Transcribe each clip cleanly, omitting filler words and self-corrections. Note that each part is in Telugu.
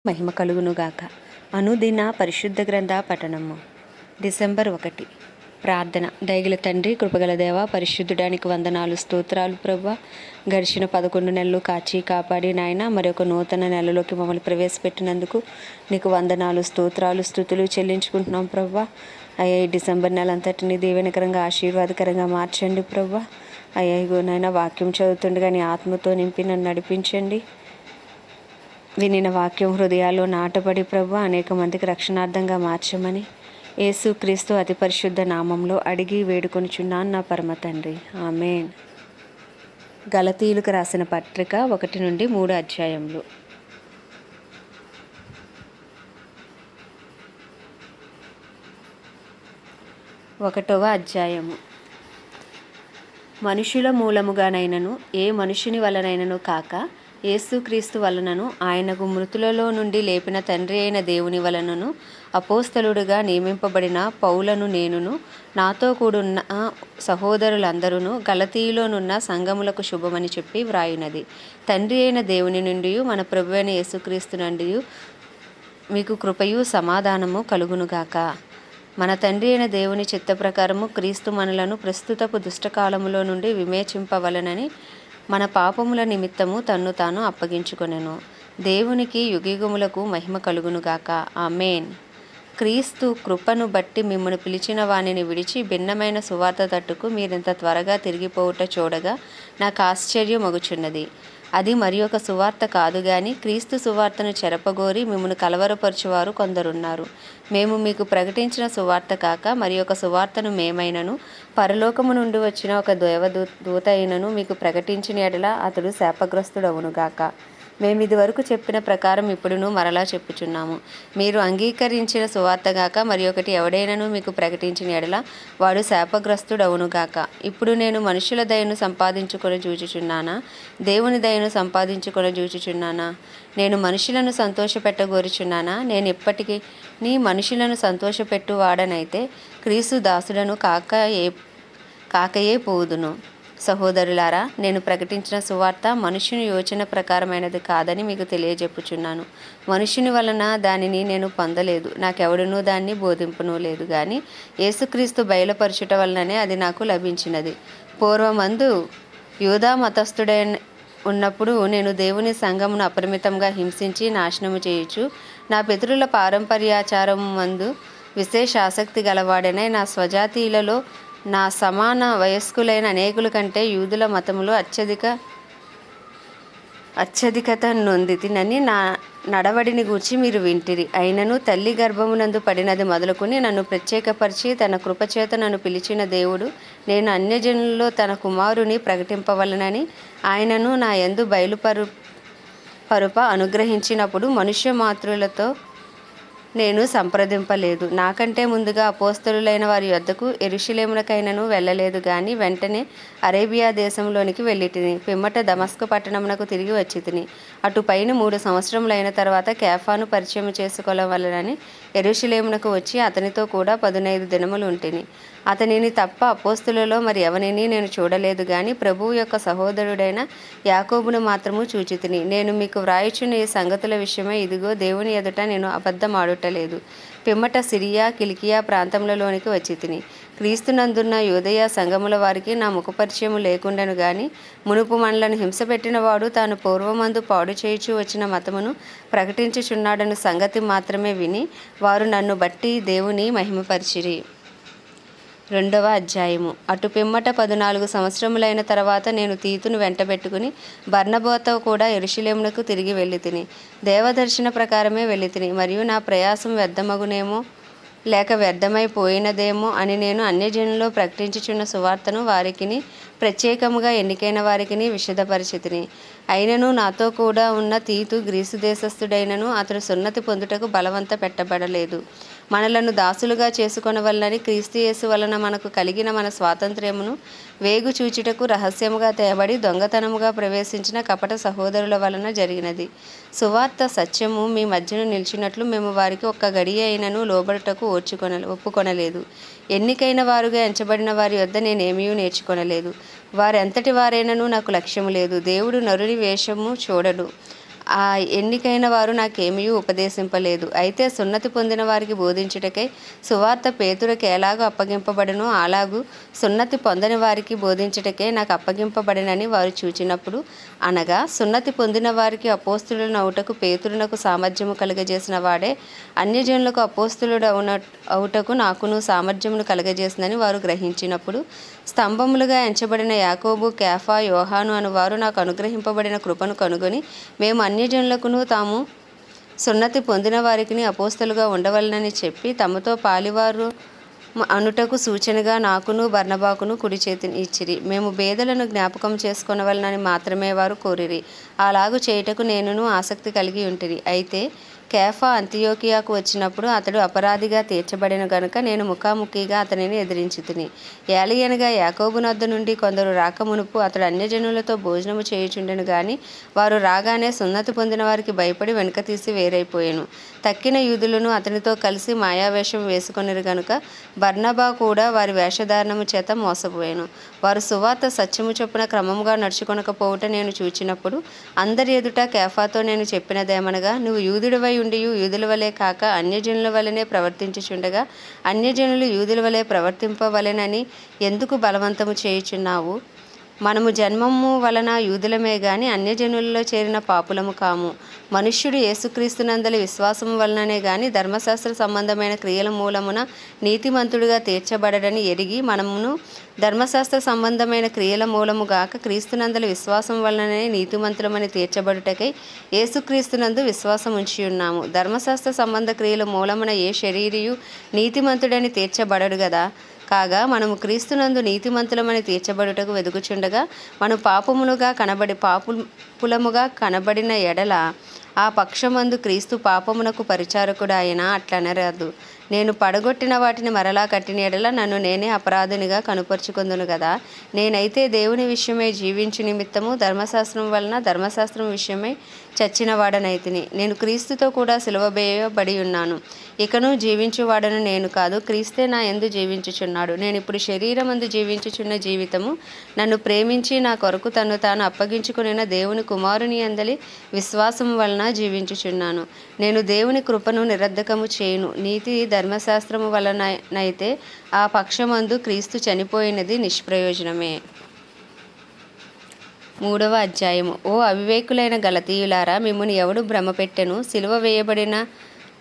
మహిమ కలుగునుగాక. అనుదిన పరిశుద్ధ గ్రంథ పఠనము. డిసెంబర్ 1. ప్రార్థన. దయగల తండ్రి, కృపగల దేవ, పరిశుద్ధుడానికి వందనాలు, స్తోత్రాలు ప్రభువా. గడిచిన 11 నెలలు కాచి కాపాడి నాయన మరొక నూతన నెలలోకి మమ్మల్ని ప్రవేశపెట్టినందుకు నీకు వందనాలు, స్తోత్రాలు, స్తుతులు చెల్లించుకుంటున్నాం ప్రభువా. అయ్యా, ఈ డిసెంబర్ నెల అంతటిని దీవెనకరంగా ఆశీర్వాదకరంగా మార్చండి ప్రభువా. అయ్యా, ఇగో నాయన వాక్యం చదువుతుండగా నీ ఆత్మతో నింపి నన్ను నడిపించండి. వినిన వాక్యం హృదయాల్లో నాటబడి ప్రభు అనేక మందికి రక్షణార్థంగా మార్చమని యేసుక్రీస్తు అతి పరిశుద్ధ నామంలో అడిగి వేడుకొనుచున్నాను నా పరమ తండ్రి, ఆమేన్. గలతీయులకు రాసిన పత్రిక 1 నుండి 3 అధ్యాయములు. ఒకటవ అధ్యాయము. మనుషుల మూలముగానైనను ఏ మనుషుని వలనైనను కాక యేసుక్రీస్తు వలనను ఆయనకు మృతులలో నుండి లేపిన తండ్రి అయిన దేవుని వలనను అపోస్తలుడుగా నియమింపబడిన పౌలను నేనును నాతో కూడున్న సహోదరులందరూ గలతీయులోనున్న సంఘములకు శుభమని చెప్పి వ్రాయునది. తండ్రి అయిన దేవుని నుండి మన ప్రభువైన యేసుక్రీస్తు నుండి మీకు కృపయు సమాధానము కలుగునుగాక. మన తండ్రి అయిన దేవుని చిత్త ప్రకారము క్రీస్తు మనలను ప్రస్తుతపు దుష్టకాలములో నుండి విమోచింపవలెనని మన పాపముల నిమిత్తము తన్ను తాను అప్పగించుకొనెను. దేవునికి యుగయుగములకు మహిమ కలుగునుగాక, ఆమేన్. క్రీస్తు కృపను బట్టి మిమ్మల్ని పిలిచిన వానిని విడిచి భిన్నమైన సువార్త తట్టుకు మీరింత త్వరగా తిరిగిపోవుట చూడగా నాకు ఆశ్చర్యమగుచున్నది. అది మరి ఒక సువార్త కాదు గాని క్రీస్తు సువార్తను చెరపగోరి మిమ్మల్ని కలవరపరచువారు కొందరున్నారు. మేము మీకు ప్రకటించిన సువార్త కాక మరి ఒక సువార్తను మేమైనను పరలోకము నుండి వచ్చిన ఒక దూత అయినను మీకు ప్రకటించిన ఎడల అతడు శాపగ్రస్తుడవునుగాక. మేము ఇదివరకు చెప్పిన ప్రకారం ఇప్పుడును మరలా చెప్పుచున్నాము. మీరు అంగీకరించిన సువార్తగాక మరి ఒకటి ఎవడైనను మీకు ప్రకటించిన ఎడల వాడు శాపగ్రస్తుడవునుగాక. ఇప్పుడు నేను మనుషుల దయను సంపాదించుకొని చూచుచున్నానా, దేవుని దయను సంపాదించుకొని చూచుచున్నానా? నేను మనుషులను సంతోషపెట్టగోరుచున్నానా? నేను ఇప్పటికీ మనుషులను సంతోషపెట్టువాడనైతే క్రీస్తు దాసుడను కాకయే పోదును. సహోదరులారా, నేను ప్రకటించిన సువార్త మనుష్యుని యోచన ప్రకారమైనది కాదని మీకు తెలియజెప్పుచున్నాను. మనుష్యుని వలన దానిని నేను పొందలేదు, నాకెవడునూ దాన్ని బోధింపను లేదు గాని యేసుక్రీస్తు బయలుపరచుట వలననే అది నాకు లభించినది. పూర్వమందు యూదా మతస్థుడై ఉన్నప్పుడు నేను దేవుని సంఘమును అపరిమితంగా హింసించి నాశనము చేయుచు నా పితరుల పారంపర్యాచారము మందు విశేష ఆసక్తి గలవాడనే నా స్వజాతీయులలో నా సమాన వయస్కులైన అనేకుల కంటే యూదుల మతములో అత్యధికత నొందితినని నా నడవడిని గూర్చి మీరు వింటిరి. అయినను తల్లి గర్భమునందు పడినది మొదలుకొని నన్ను ప్రత్యేకపరిచి తన కృపచేత నన్ను పిలిచిన దేవుడు నేను అన్యజనుల్లో తన కుమారుని ప్రకటింపవలనని ఆయనను నా యందు బయలుపరుప అనుగ్రహించినప్పుడు మనుష్య మాతృలతో నేను సంప్రదింపలేదు. నాకంటే ముందుగా అపోస్తలులైన వారి యొద్దకు యెరూషలేమునకైనను వెళ్ళలేదు గాని వెంటనే అరేబియా దేశంలోనికి వెళ్ళితిని. పిమ్మట దమస్కు పట్టణమునకు తిరిగి వచ్చితిని. అటు పైన 3 సంవత్సరములైన తర్వాత కేఫాను పరిచయం చేసుకోవలనని యెరూషలేమునకు వచ్చి అతనితో కూడా 15 దినములు ఉంటిని. అతనిని తప్ప అపోస్తలులలో మరి ఎవరిని నేను చూడలేదు గాని ప్రభువు యొక్క సహోదరుడైన యాకోబును మాత్రము చూచితిని. నేను మీకు వ్రాయుచున్న ఈ సంగతుల విషయమై ఇదిగో దేవుని ఎదుట నేను అబద్ధమాడుటలేదు. పిమ్మట సిరియా, కిలికియా ప్రాంతములలోనికి వచ్చితిని. క్రీస్తునందున్న యూదయ సంఘముల వారికి నా ముఖపరిచయము లేకుండెను గాని మునుపు మనలను హింసపెట్టిన వాడు తాను పూర్వమందు పాడు చేయుచు వచ్చిన మతమును ప్రకటించుచున్నాడను సంగతి మాత్రమే విని వారు నన్ను బట్టి దేవుని మహిమపరిచిరి. 2వ అధ్యాయము. అటు పిమ్మట 14 సంవత్సరములైన తర్వాత నేను తీతును వెంటబెట్టుకుని బర్నబాతో కూడా యెరూషలేమునకు తిరిగి వెళ్ళితిని. దేవదర్శన ప్రకారమే వెళ్ళితిని. మరియు నా ప్రయాసం వ్యర్థమగునేమో లేక వ్యర్థమైపోయినదేమో అని నేను అన్యజనుల్లో ప్రకటించుచున్న సువార్తను వారికిని ప్రత్యేకముగా ఎన్నికైన వారికిని విశదపరిచితిని. అయినను నాతో కూడా ఉన్న తీతు గ్రీసు దేశస్థుడైనను అతడు సున్నతి పొందుటకు బలవంత పెట్టబడలేదు. మనలను దాసులుగా చేసుకొనవలనని క్రీస్తు యేసు వలన మనకు కలిగిన మన స్వాతంత్ర్యమును వేగు చూచుటకు రహస్యముగా తేబడి దొంగతనముగా ప్రవేశించిన కపట సహోదరుల వలన జరిగినది. సువార్త సత్యము మీ మధ్యను నిలిచినట్లు మేము వారికి ఒక్క గడియ అయినను లోబడుటకు ఒప్పుకొనలేదు. ఎన్నికైన వారుగా ఎంచబడిన వారి వద్ద నేనేమీ నేర్చుకొనలేదు. వారెంతటి వారైనను నాకు లక్ష్యము లేదు. దేవుడు నరుని వేషము చూడడు. ఆ ఎన్నికైన వారు నాకేమీ ఉపదేశింపలేదు. అయితే సున్నతి పొందిన వారికి బోధించుటకై సువార్త పేతురుకి ఎలాగూ అప్పగింపబడెనో అలాగూ సున్నతి పొందని వారికి బోధించుటకే నాకు అప్పగింపబడినని వారు చూచినప్పుడు, అనగా సున్నతి పొందిన వారికి అపోస్తలునవుటకు పేతురునకు సామర్థ్యము కలుగజేసిన వాడే అన్యజనులకు అపోస్తలుడు అవుటకు నాకును సామర్థ్యమును కలుగజేసిందని వారు గ్రహించినప్పుడు, స్తంభములుగా ఎంచబడిన యాకోబు, కేఫా, యోహాను అను వారు నాకు అనుగ్రహింపబడిన కృపను కనుగొని, మేము అన్యజనులకును తాము సున్నతి పొందిన వారికి అపోస్తలుగా ఉండవలనని చెప్పి తమతో పాలివారు అనుటకు సూచనగా నాకును బర్నబాకును కుడి చేతిని ఇచ్చిరి. మేము బేదలను జ్ఞాపకం చేసుకొనవలనని మాత్రమే వారు కోరిరి. అలాగు చేయుటకు నేనును ఆసక్తి కలిగి ఉంటిని. అయితే కేఫా అంతియోకియాకు వచ్చినప్పుడు అతడు అపరాధిగా తీర్చబడిన గనుక నేను ముఖాముఖిగా అతనిని ఎదిరించితిని. ఏలయనగా యాకోబు నొద్ద నుండి కొందరు రాకమునుపు అతడు అన్యజనులతో భోజనము చేయుచుండెను గాని వారు రాగానే సున్నతి పొందిన వారికి భయపడి వెనుక తీసి వేరైపోయాను. తక్కిన యూదులను అతనితో కలిసి మాయావేషం వేసుకొనిరు గనుక బర్నబా కూడా వారి వేషధారణము చేత మోసపోయాను. వారు సువార్త సత్యము చొప్పున క్రమముగా నడుచుకొనకపోవుట నేను చూచినప్పుడు అందరి ఎదుట కేఫాతో నేను చెప్పినదేమనగా, నువ్వు యూదుడివై ఉండియు యూదుల వలె కాక అన్యజనుల వలెనే ప్రవర్తించుచుండగా అన్యజనులు యూదుల వలె ప్రవర్తింపవలెనని ఎందుకు బలవంతము చేయుచున్నావు? మనము జన్మము వలన యూదులమే గాని అన్యజనులలో చేరిన పాపులము కాము. మనుష్యుడు యేసుక్రీస్తునందలి విశ్వాసము వలననే గాని ధర్మశాస్త్ర సంబంధమైన క్రియల మూలమున నీతిమంతుడిగా తీర్చబడడని ఎరిగి మనమును ధర్మశాస్త్ర సంబంధమైన క్రియల మూలముగాక క్రీస్తునందలి విశ్వాసం వలననే నీతిమంతులమని తీర్చబడుటకై యేసుక్రీస్తునందు విశ్వాసం ఉంచియున్నాము. ధర్మశాస్త్ర సంబంధ క్రియల మూలమున ఏ శరీరియు నీతిమంతుడని తీర్చబడడు గదా. కాగా మనము క్రీస్తునందు నీతిమంతులమని తీర్చబడుటకు వెదుకుచుండగా మనం పాపులముగా కనబడిన ఎడల ఆ పక్షమందు క్రీస్తు పాపమునకు పరిచారకుడాయన అట్లనరాదు. నేను పడగొట్టిన వాటిని మరలా కట్టిన ఎడల నన్ను నేనే అపరాధునిగా కనుపరుచుకొందును గదా. నేనైతే దేవుని విషయమై జీవించు నిమిత్తము ధర్మశాస్త్రం వలన ధర్మశాస్త్రం విషయమై చచ్చినవాడనైతిని. నేను క్రీస్తుతో కూడా సిలువవేయబడి ఉన్నాను. ఇకను జీవించువాడను నేను కాదు, క్రీస్తే నా యందు జీవించుచున్నాడు. నేను ఇప్పుడు శరీరమందు జీవించుచున్న జీవితము నన్ను ప్రేమించి నా కొరకు తను తాను అప్పగించుకునిన దేవుని కుమారుని యందలి విశ్వాసము వలన జీవించుచున్నాను. నేను దేవుని కృపను నిరర్ధకము చేయును. నీతి ధర్మశాస్త్రము వలనైతే ఆ పక్షమందు క్రీస్తు చనిపోయినది నిష్ప్రయోజనమే. 3వ అధ్యాయము. ఓ అవివేకులైన గలతీయులారా, మిమ్మును ఎవడు భ్రమపెట్టెను? సిలువ వేయబడిన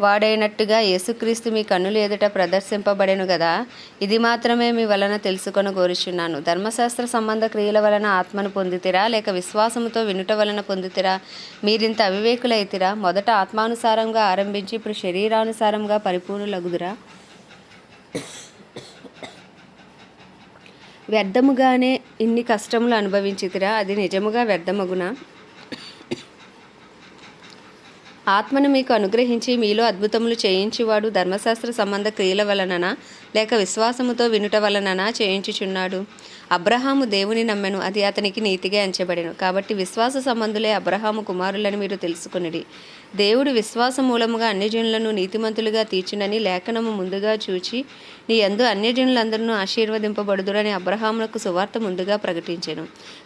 వాడైనట్టుగా యేసుక్రీస్తు మీ కన్నుల ఎదుట ప్రదర్శింపబడెను గదా. ఇది మాత్రమే మీ వలన తెలుసుకొని కోరుచున్నాను. ధర్మశాస్త్ర సంబంధ క్రియల వలన ఆత్మను పొందితిరా, లేక విశ్వాసముతో వినుట వలన పొందితిరా? మీరింత అవివేకులైతిరా. మొదట ఆత్మానుసారంగా ఆరంభించి ఇప్పుడు శరీరానుసారంగా పరిపూర్ణులగుదురా? వ్యర్థముగానే ఇన్ని కష్టములు అనుభవించితిరా, అది నిజముగా వ్యర్థమగునా? ఆత్మను మీకు అనుగ్రహించి మీలో అద్భుతములు చేయించువాడు ధర్మశాస్త్ర సంబంధ క్రియల వలననా, లేక విశ్వాసముతో వినుట వలననా చేయించుచున్నాడు? అబ్రహాము దేవుని నమ్మెను, అది అతనికి నీతిగా ఎంచబడెను. కాబట్టి విశ్వాస సంబంధులే అబ్రహాము కుమారులని మీరు తెలుసుకొనిడి. దేవుడు విశ్వాస మూలముగా అన్యజనులను నీతిమంతులుగా తీర్చునని లేఖనము ముందుగా చూచి, నీ యందు అన్యజనులందరూ ఆశీర్వదింపబడుదురని అబ్రహామునకు సువార్త ముందుగా ప్రకటించెను.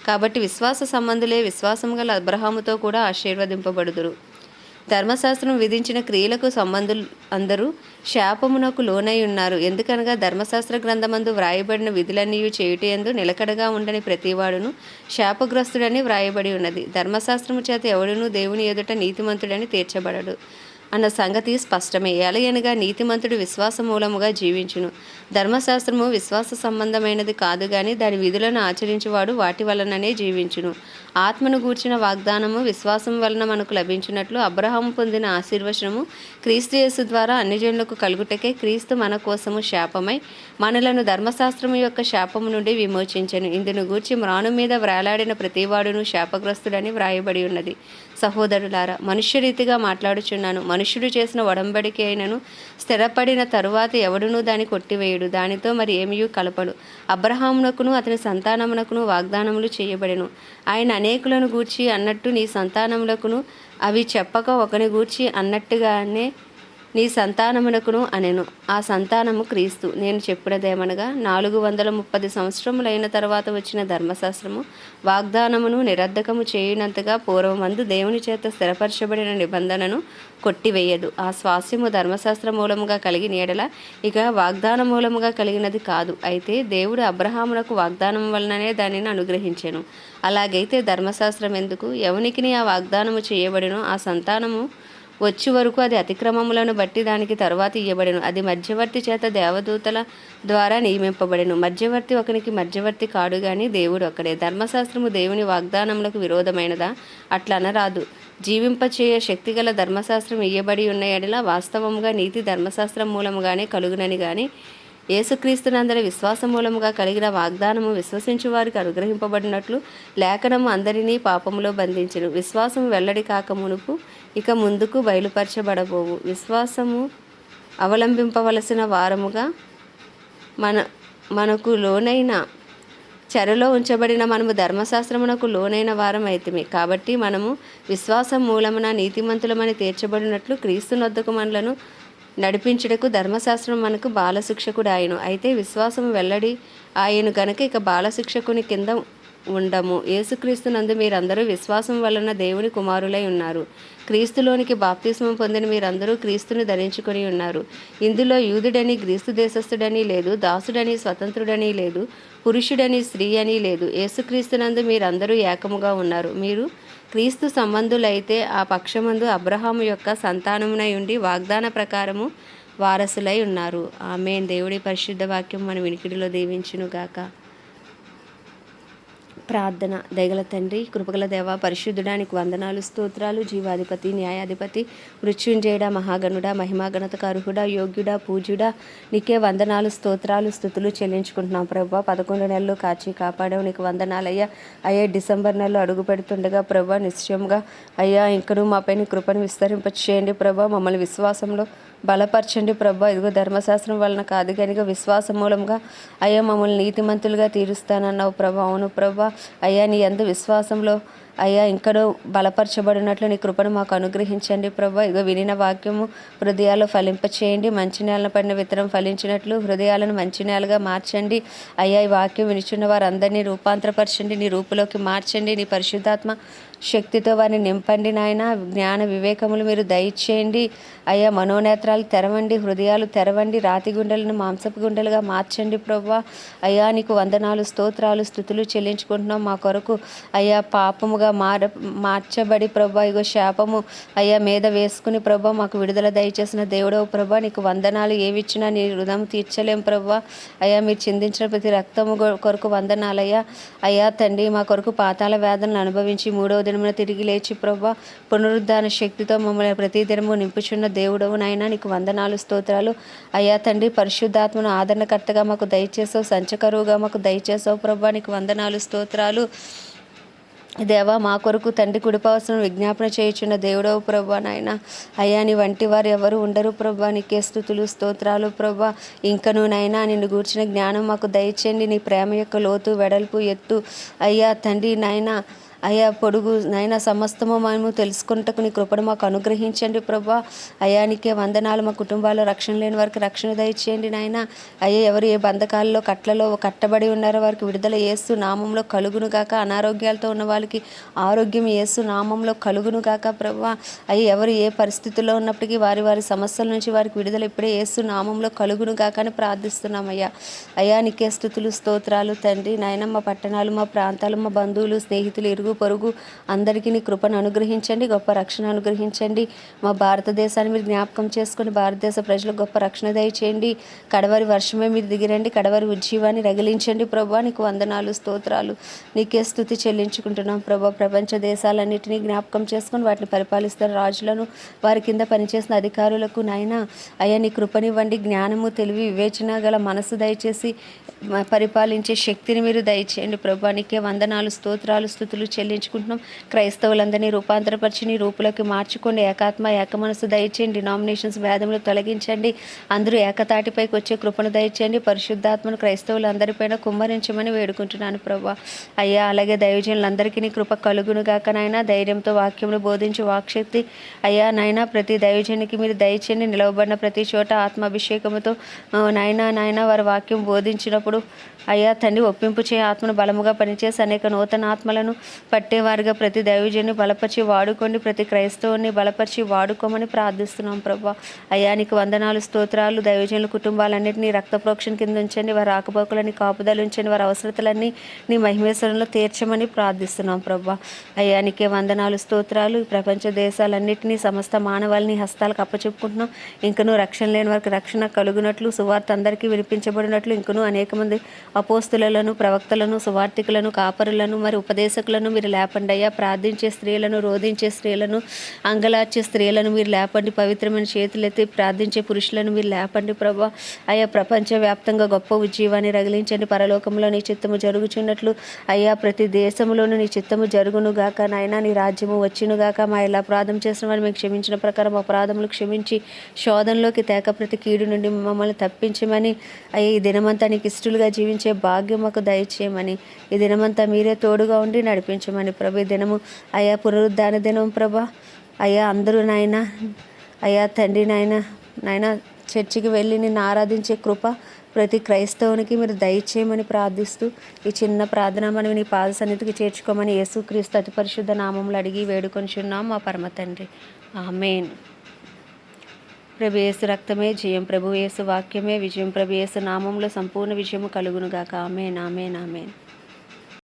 కాబట్టి విశ్వాస సంబంధులే విశ్వాసము గల అబ్రహాముతో కూడా ఆశీర్వదింపబడుదురు. ధర్మశాస్త్రం విధించిన క్రియలకు సంబంధులు అందరూ శాపమునకు లోనై ఉన్నారు. ఎందుకనగా ధర్మశాస్త్ర గ్రంథమందు వ్రాయబడిన విధులన్నీ చేయుటయందు నిలకడగా ఉండని ప్రతివాడును శాపగ్రస్తుడని వ్రాయబడి ఉన్నది. ధర్మశాస్త్రము చేత ఎవడునూ దేవుని ఎదుట నీతిమంతుడని తీర్చబడడు అన్న సంగతి స్పష్టమే. ఎలయనగా నీతిమంతుడు విశ్వాస మూలముగా జీవించును. ధర్మశాస్త్రము విశ్వాస సంబంధమైనది కాదు గాని దాని విధులను ఆచరించువాడు వాటి వలననే జీవించును. ఆత్మను గూర్చిన వాగ్దానము విశ్వాసం వలన మనకు లభించినట్లు అబ్రహాము పొందిన ఆశీర్వచనము క్రీస్తు యేసు ద్వారా అన్యజనులకు కలుగుటకే క్రీస్తు మన కోసము శాపమై మనలను ధర్మశాస్త్రము యొక్క శాపము నుండి విమోచించెను. ఇందును గూర్చి మ్రాను మీద వ్రేలాడిన ప్రతివాడును శాపగ్రస్తుడని వ్రాయబడి ఉన్నది. సహోదరులారా, మనుష్యరీతిగా మాట్లాడుచున్నాను. మనుష్యుడు చేసిన ఒడంబడిక అయినను స్థిరపడిన తరువాత ఎవడునూ దాన్ని కొట్టివేయుడు, దానితో మరి ఏమీ కలపడు. అబ్రహామునకును అతని సంతానమునకును వాగ్దానములు చేయబడెను. ఆయన అనేకులను గూర్చి అన్నట్టు నీ సంతానములకును అవి చెప్పక ఒకని గూర్చి అన్నట్టుగానే నీ సంతానమునకును అనెను. ఆ సంతానము క్రీస్తు. నేను చెప్పినదేమనగా 430 సంవత్సరములైన తర్వాత వచ్చిన ధర్మశాస్త్రము వాగ్దానమును నిరర్ధకము చేయునంతగా పూర్వమందు దేవుని చేత స్థిరపరచబడిన నిబంధనను కొట్టివేయదు. ఆ స్వాస్యము ధర్మశాస్త్ర మూలముగా కలిగిన ఎడల ఇక వాగ్దాన మూలముగా కలిగినది కాదు. అయితే దేవుడు అబ్రహామునకు వాగ్దానం వలననే దానిని అనుగ్రహించెను. అలాగైతే ధర్మశాస్త్రం ఎందుకు? ఎవనికి ఆ వాగ్దానము చేయబడినో ఆ సంతానము వచ్చి వరకు అది అతిక్రమములను బట్టి దానికి తరువాత ఇయ్యబడెను. అది మధ్యవర్తి చేత దేవదూతల ద్వారా నియమింపబడెను. మధ్యవర్తి ఒకనికి మధ్యవర్తి కాడు గాని దేవుడు ఒక్కడే. ధర్మశాస్త్రము దేవుని వాగ్దానములకు విరోధమైనదా? అట్లా అనరాదు. జీవింపచేయ శక్తిగల ధర్మశాస్త్రం ఇయ్యబడి ఉన్న ఎడల వాస్తవముగా నీతి ధర్మశాస్త్రం మూలముగానే కలుగునని గాని యేసుక్రీస్తునందరి విశ్వాసం మూలముగా కలిగిన వాగ్దానము విశ్వసించు వారికి అనుగ్రహింపబడినట్లు లేఖనము అందరినీ పాపములో బంధించెను. విశ్వాసము వెల్లడి కాక మునుపు ఇక ముందుకు బయలుపరచబడబోవు. విశ్వాసము అవలంబింపవలసిన వారముగా మనకు లోనైన చెరలో ఉంచబడిన మనము ధర్మశాస్త్రమునకు లోనైన వారం అయితిమి. కాబట్టి మనము విశ్వాసం మూలమున నీతిమంతులమని తీర్చబడినట్లు క్రీస్తు నొద్దకు మనలను నడిపించుటకు ధర్మశాస్త్రం మనకు బాలశిక్షకుడు ఆయను. అయితే విశ్వాసం వెల్లడి ఆయను గనక ఇక బాలశిక్షకుని కింద ఉండము. యేసుక్రీస్తు నందు మీరందరూ విశ్వాసం వలన దేవుని కుమారులై ఉన్నారు. క్రీస్తులోనికి బాప్తిస్మం పొందిన మీరందరూ క్రీస్తుని ధరించుకొని ఉన్నారు. ఇందులో యూదుడని గ్రీస్తు దేశస్థుడని లేదు, దాసుడని స్వతంత్రుడని లేదు, పురుషుడని స్త్రీ అని లేదు. యేసుక్రీస్తునందు మీరందరూ ఏకముగా ఉన్నారు. మీరు క్రీస్తు సంబంధులైతే ఆ పక్షమందు అబ్రహాము యొక్క సంతానమునై ఉండి వాగ్దాన ప్రకారము వారసులై ఉన్నారు. ఆమేన్. దేవుడి పరిశుద్ధ వాక్యం మన వినికిడిలో దీవించునుగాక. ప్రార్థన. దయగల తండ్రి, కృపగల దేవ, పరిశుద్ధుడానికి వందనాలు, స్తోత్రాలు. జీవాధిపతి, న్యాయాధిపతి, మృత్యుంజయుడ, మహాగణుడ, మహిమాగణతకు అర్హుడా, యోగ్యుడా, పూజ్యుడా, నీకే వందనాలు, స్తోత్రాలు, స్తుతులు చెల్లించుకుంటున్నాం ప్రభా. 11 నెలలు కాచి కాపాడావు, నీకు వందనాలయ్యా. అయ్యా, డిసెంబర్ నెలలో అడుగు పెడుతుండగా ప్రభా నిశ్చయంగా అయ్యా ఇంకనూ మాపై నీ కృపను విస్తరింపచేయండి ప్రభా. మమ్మల్ని విశ్వాసంలో బలపరచండి ప్రభా. ఇదిగో ధర్మశాస్త్రం వలన కాదు కనుక విశ్వాసం మూలంగా అయ్యా మమ్మల్ని నీతిమంతులుగా తీరుస్తానన్నావు ప్రభా. అవును ప్రభా. అయ్యా నీ యందు విశ్వాసంలో అయ్యా ఇంకనూ బలపరచబడినట్లు నీ కృపను మాకు అనుగ్రహించండి ప్రభా. ఇదిగో వినిన వాక్యము హృదయాల్లో ఫలింపచేయండి. మంచి నేలను పడిన విత్తనం ఫలించినట్లు హృదయాలను మంచి నేలగా మార్చండి అయ్యా. ఈ వాక్యం వినిచున్న వారందరినీ రూపాంతరపరచండి, నీ రూపులోకి మార్చండి. నీ పరిశుద్ధాత్మ శక్తితో వారిని నింపండి నాయన. జ్ఞాన వివేకములు మీరు దయచేయండి అయ్యా. మనోనేత్రాలు తెరవండి, హృదయాలు తెరవండి, రాతి గుండెలను మాంసపు గుండెలుగా మార్చండి ప్రభా. అయ్యా నీకు వందనాలు, స్తోత్రాలు, స్తుతులు చెల్లించుకుంటున్నాం. మా కొరకు అయ్యా పాపముగా మార్చబడి ప్రభా ఇగో శాపము అయ్యా మీద వేసుకుని ప్రభా మాకు విడుదల దయచేసిన దేవుడవు ప్రభా. నీకు వందనాలు. ఏవిచ్చినా నీ హృదయం తీర్చలేం ప్రభా. అయ్యా మీరు చిందించిన ప్రతి రక్తము కొరకు వందనాలయ్యా. అయ్యా తండ్రి, మా కొరకు పాతాళ వేదనలు అనుభవించి 3వ దినమున తిరిగి లేచి ప్రభా పునరుద్ధాన శక్తితో మమ్మల్ని ప్రతి దినము నింపుచున్న దేవుడవు నాయన. నీకు వందనాలు, స్తోత్రాలు అయ్యా తండ్రి. పరిశుద్ధాత్మను ఆదరణకర్తగా మాకు దయచేసావు, సంచకరువుగా మాకు దయచేసావు ప్రభా. నీకు వందనాలు, స్తోత్రాలు దేవా. మా కొరకు తండ్రి కుడిపావసరం విజ్ఞాపన చేయుచున్న దేవుడవు ప్రభా నాయన. అయ్యా నీ వంటి వారు ఎవరు ఉండరు ప్రభా. నీకే స్తుతులు, స్తోత్రాలు ప్రభా. ఇంకను నాయన నిన్ను గూర్చిన జ్ఞానం మాకు దయచేయండి. నీ ప్రేమ యొక్క లోతు, వెడల్పు, ఎత్తు అయ్యా తండ్రి నాయన అయ్యా పొడుగు నాయన సమస్తము మేము తెలుసుకుంటకు నీ కృపను మాకు అనుగ్రహించండి ప్రభా. అయ్యా నీకే వందనాలు. మా కుటుంబాల్లో రక్షణ లేని వారికి రక్షణ దయచేయండి నాయన. అయ్యా ఎవరు ఏ బంధకాలలో కట్లలో కట్టబడి ఉన్నారో వారికి విడుదల యేసు నామంలో కలుగును గాక. అనారోగ్యాలతో ఉన్న వాళ్ళకి ఆరోగ్యం యేసు నామంలో కలుగును గాక ప్రభా. అయ్యా ఎవరు ఏ పరిస్థితుల్లో ఉన్నప్పటికీ వారి వారి సమస్యల నుంచి వారికి విడుదల ఇప్పుడే యేసు నామంలో కలుగును గాక అని ప్రార్థిస్తున్నామయ్యా. అయ్యా నీకే స్తుతులు, స్తోత్రాలు తండ్రి నాయన. మా పట్టణాలు, మా ప్రాంతాలు, మా బంధువులు, స్నేహితులు, ఇరుగు పొరుగు అందరికీ నీ కృపను అనుగ్రహించండి, గొప్ప రక్షణ అనుగ్రహించండి. మా భారతదేశాన్ని మీరు జ్ఞాపకం చేసుకొని భారతదేశ ప్రజలకు గొప్ప రక్షణ దయచేయండి. కడవరి వర్షమే మీరు దిగిరండి, కడవరి ఉజ్జీవాన్ని రగిలించండి ప్రభా. నీకు వందనాలు, స్తోత్రాలు. నీకే స్తుతి చెల్లించుకుంటున్నాం ప్రభా. ప్రపంచ దేశాలన్నింటినీ జ్ఞాపకం చేసుకొని వాటిని పరిపాలిస్తున్న రాజులను, వారి కింద పనిచేసిన అధికారులకు నాయన అయ్యా నీ కృపనివ్వండి. జ్ఞానము, తెలివి, వివేచన గల మనసు దయచేసి పరిపాలించే శక్తిని మీరు దయచేయండి ప్రభా. నీకే వందనాలు, స్తోత్రాలు, స్తుతులు చెల్లించుకుంటున్నాం. క్రైస్తవులందరినీ రూపాంతరపరిచి నీ రూపులోకి మార్చుకోండి. ఏకాత్మ ఏక మనసు దయచేయండి. డినామినేషన్స్ భేదములు తొలగించండి. అందరూ ఏకతాటిపైకి వచ్చే కృపను దయచేయండి. పరిశుద్ధాత్మను క్రైస్తవులందరిపైన కుమ్మరించమని వేడుకుంటున్నాను ప్రభా. అయ్యా అలాగే దైవజనులందరికీ నీ కృప కలుగును గాక నాయన. ధైర్యంతో వాక్యమును బోధించి వాక్శక్తి అయ్యా నాయన ప్రతి దైవజనికి మీరు దయచేయండి. నిలవబడిన ప్రతి చోట ఆత్మాభిషేకముతో నాయన వారి వాక్యం బోధించినప్పుడు అయ్యా తండ్రి ఒప్పింపు చేయ ఆత్మను బలముగా పనిచేసి అనేక నూతన ఆత్మలను పట్టేవారుగా ప్రతి దైవజన్ని బలపరిచి వాడుకోండి. ప్రతి క్రైస్తవుని బలపరిచి వాడుకోమని ప్రార్థిస్తున్నాం ప్రభా. అయ్యా నీకు వందనాలు స్తోత్రాలు. దైవజనుల కుటుంబాలన్నింటినీ రక్త ప్రోక్షణ కింద ఉంచండి. వారి ఆకుపోకలని కాపుదలు ఉంచండి. వారి అవసరతలన్నీ నీ మహిమేశ్వరంలో తీర్చమని ప్రార్థిస్తున్నాం ప్రభా. అయ్యా నీకే వందనాలు స్తోత్రాలు. ప్రపంచ దేశాలన్నింటినీ సమస్త మానవాళిని హస్తాలకు అప్పచెప్పుకుంటున్నాం. ఇంకనూ రక్షణ లేని వారికి రక్షణ కలుగునట్లు, సువార్త అందరికీ వినిపించబడినట్లు ఇంకనూ అనేక మంది అపోస్తులను, ప్రవక్తలను, సువార్థికులను, కాపరులను, మరి ఉపదేశకులను మీరు లేపండి అయ్యా. ప్రార్థించే స్త్రీలను, రోధించే స్త్రీలను, అంగలార్చే స్త్రీలను మీరు లేపండి. పవిత్రమైన చేతులెత్తి ప్రార్థించే పురుషులను మీరు లేపండి ప్రభా. అయ్యా ప్రపంచవ్యాప్తంగా గొప్ప ఉజ్జీవాన్ని రగిలించండి. పరలోకంలో నీ చిత్తము జరుగుచున్నట్లు అయ్యా ప్రతి దేశంలోనూ నీ చిత్తము జరుగును గాక నాయన. నీ రాజ్యము వచ్చును గాక. మా ఇలా అపరాధం చేసిన వారు మేము క్షమించిన ప్రకారం అపరాధములు క్షమించి శోధనలోకి తేక ప్రతి కీడు నుండి మమ్మల్ని తప్పించమని అయ్యా ఈ దినమంతా నీకు ఇష్టలుగా జీవించే భాగ్యం మాకు దయచేయమని, ఈ దినమంతా మీరే తోడుగా ఉండి నడిపించమని ప్రభు. ఈ దినము అయ్యా పునరుద్ధాన దినం ప్రభా. అయ్యా అందరూ నాయన అయ్యా తండ్రి నాయన చర్చికి వెళ్ళి నిన్ను ఆరాధించే కృప ప్రతి క్రైస్తవునికి మీరు దయచేయమని ప్రార్థిస్తూ ఈ చిన్న ప్రార్థన మనం నీ పాద సన్నిధికి చేర్చుకోమని యేసుక్రీస్తు అతి పరిశుద్ధ నామములు అడిగి వేడుకొనిచున్నాం మా పరమ తండ్రి. ఆమేన్. ప్రభు యేసు రక్తమే జయం. ప్రభు యేసు వాక్యమే విజయం. ప్రభు యేసు నామంలో సంపూర్ణ విజయము కలుగును గాక. ఆమేన్ ఆమేన్ ఆమేన్.